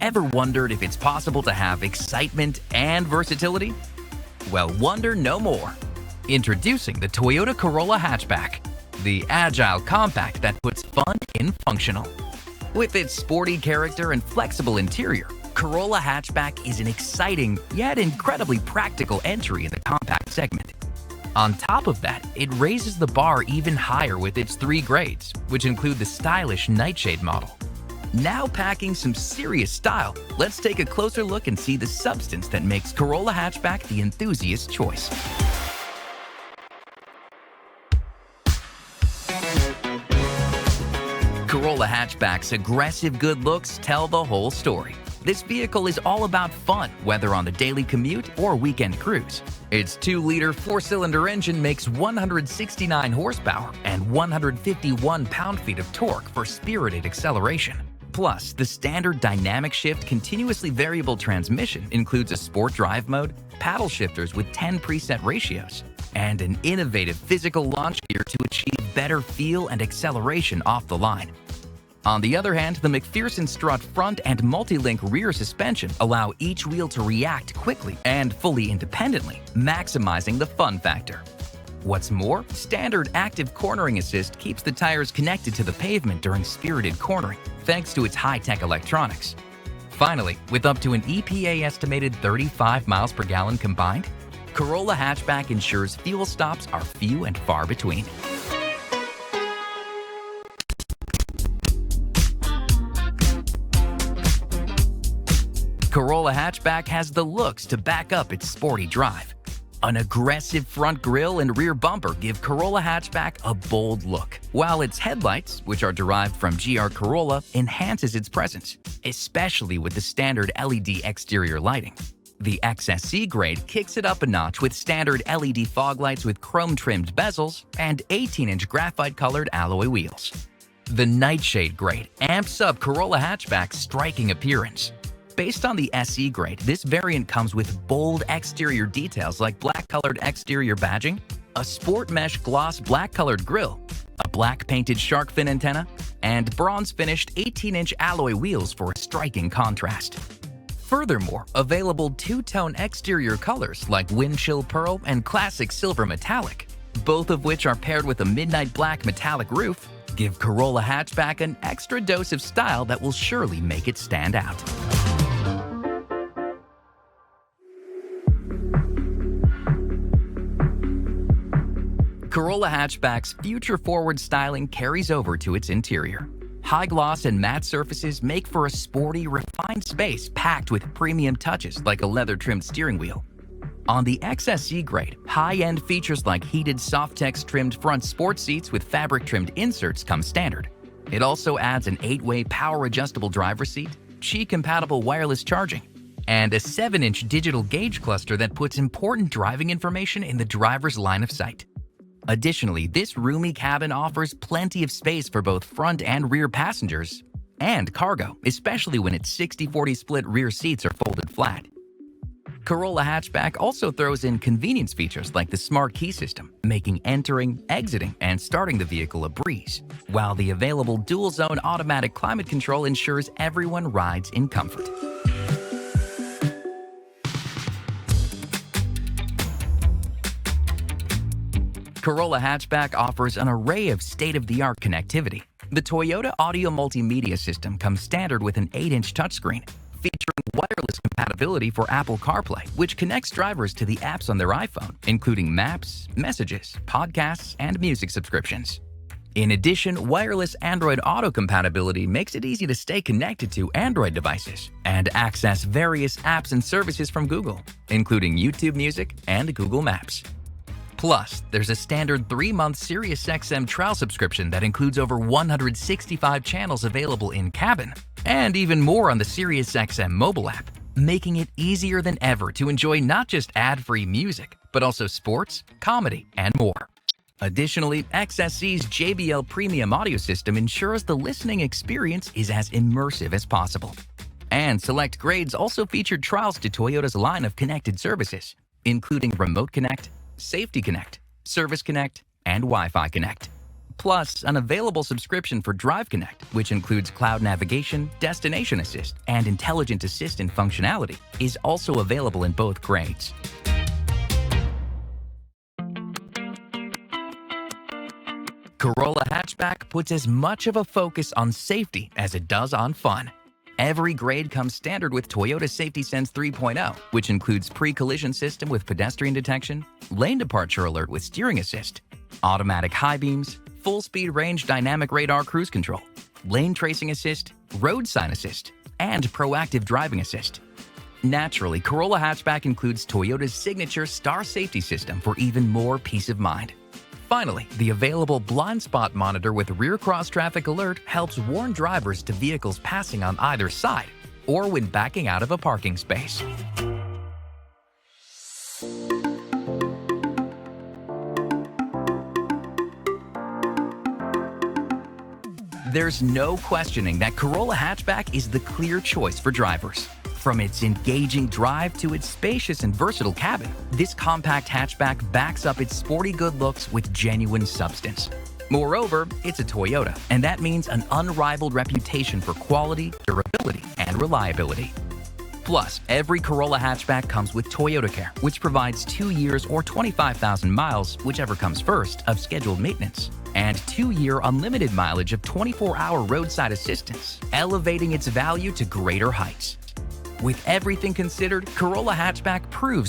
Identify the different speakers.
Speaker 1: Ever wondered if it's possible to have excitement and versatility? Well, wonder no more. Introducing the Toyota Corolla Hatchback, the agile compact that puts fun in functional. With its sporty character and flexible interior, Corolla Hatchback is an exciting yet incredibly practical entry in the compact segment. On top of that, it raises the bar even higher with its 3 grades, which include the stylish Nightshade model. Now packing some serious style, let's take a closer look and see the substance that makes Corolla Hatchback the enthusiast choice. Corolla Hatchback's aggressive good looks tell the whole story. This vehicle is all about fun, whether on the daily commute or weekend cruise. Its 2-liter 4-cylinder engine makes 169 horsepower and 151 pound-feet of torque for spirited acceleration. Plus, the standard dynamic shift continuously variable transmission includes a sport drive mode, paddle shifters with 10 preset ratios, and an innovative physical launch gear to achieve better feel and acceleration off the line. On the other hand, the McPherson strut front and multi-link rear suspension allow each wheel to react quickly and fully independently, maximizing the fun factor. What's more, standard active cornering assist keeps the tires connected to the pavement during spirited cornering, thanks to its high-tech electronics. Finally, with up to an EPA estimated 35 miles per gallon combined, Corolla Hatchback ensures fuel stops are few and far between. Corolla Hatchback has the looks to back up its sporty drive. An aggressive front grille and rear bumper give Corolla Hatchback a bold look, while its headlights, which are derived from GR Corolla, enhances its presence, especially with the standard LED exterior lighting. The XSC grade kicks it up a notch with standard LED fog lights with chrome-trimmed bezels and 18-inch graphite-colored alloy wheels. The Nightshade grade amps up Corolla Hatchback's striking appearance. Based on the SE grade, this variant comes with bold exterior details like black-colored exterior badging, a sport mesh gloss black-colored grille, a black-painted shark fin antenna, and bronze-finished 18-inch alloy wheels for a striking contrast. Furthermore, available 2-tone exterior colors like Windchill Pearl and Classic Silver Metallic, both of which are paired with a midnight black metallic roof, give Corolla Hatchback an extra dose of style that will surely make it stand out. Corolla Hatchback's future-forward styling carries over to its interior. High gloss and matte surfaces make for a sporty, refined space packed with premium touches like a leather-trimmed steering wheel. On the XSC grade, high-end features like heated Softex-trimmed front sports seats with fabric-trimmed inserts come standard. It also adds an 8-way power-adjustable driver's seat, Qi-compatible wireless charging, and a 7-inch digital gauge cluster that puts important driving information in the driver's line of sight. Additionally, this roomy cabin offers plenty of space for both front and rear passengers and cargo, especially when its 60-40 split rear seats are folded flat. Corolla Hatchback also throws in convenience features like the smart key system, making entering, exiting, and starting the vehicle a breeze, while the available dual-zone automatic climate control ensures everyone rides in comfort. Corolla Hatchback offers an array of state-of-the-art connectivity. The Toyota Audio Multimedia System comes standard with an 8-inch touchscreen, featuring wireless compatibility for Apple CarPlay, which connects drivers to the apps on their iPhone, including Maps, Messages, Podcasts, and music subscriptions. In addition, wireless Android Auto compatibility makes it easy to stay connected to Android devices and access various apps and services from Google, including YouTube Music and Google Maps. Plus, there's a standard 3-month SiriusXM trial subscription that includes over 165 channels available in cabin, and even more on the SiriusXM mobile app, making it easier than ever to enjoy not just ad-free music, but also sports, comedy, and more. Additionally, XSC's JBL Premium Audio System ensures the listening experience is as immersive as possible. And select grades also featured trials to Toyota's line of connected services, including Remote Connect, Safety Connect, Service Connect, and Wi-Fi Connect. Plus, an available subscription for Drive Connect, which includes cloud navigation, destination assist, and intelligent assistant functionality, is also available in both grades. Corolla Hatchback puts as much of a focus on safety as it does on fun. Every grade comes standard with Toyota Safety Sense 3.0, which includes pre-collision system with pedestrian detection, lane departure alert with steering assist, automatic high beams, full-speed range dynamic radar cruise control, lane tracing assist, road sign assist, and proactive driving assist. Naturally, Corolla Hatchback includes Toyota's signature Star Safety System for even more peace of mind. Finally, the available blind spot monitor with rear cross-traffic alert helps warn drivers to vehicles passing on either side or when backing out of a parking space. There's no questioning that Corolla Hatchback is the clear choice for drivers. From its engaging drive to its spacious and versatile cabin, this compact hatchback backs up its sporty good looks with genuine substance. Moreover, it's a Toyota, and that means an unrivaled reputation for quality, durability, and reliability. Plus, every Corolla hatchback comes with Toyota Care, which provides 2 years or 25,000 miles, whichever comes first, of scheduled maintenance, and 2-year unlimited mileage of 24-hour roadside assistance, elevating its value to greater heights. With everything considered, Corolla Hatchback proves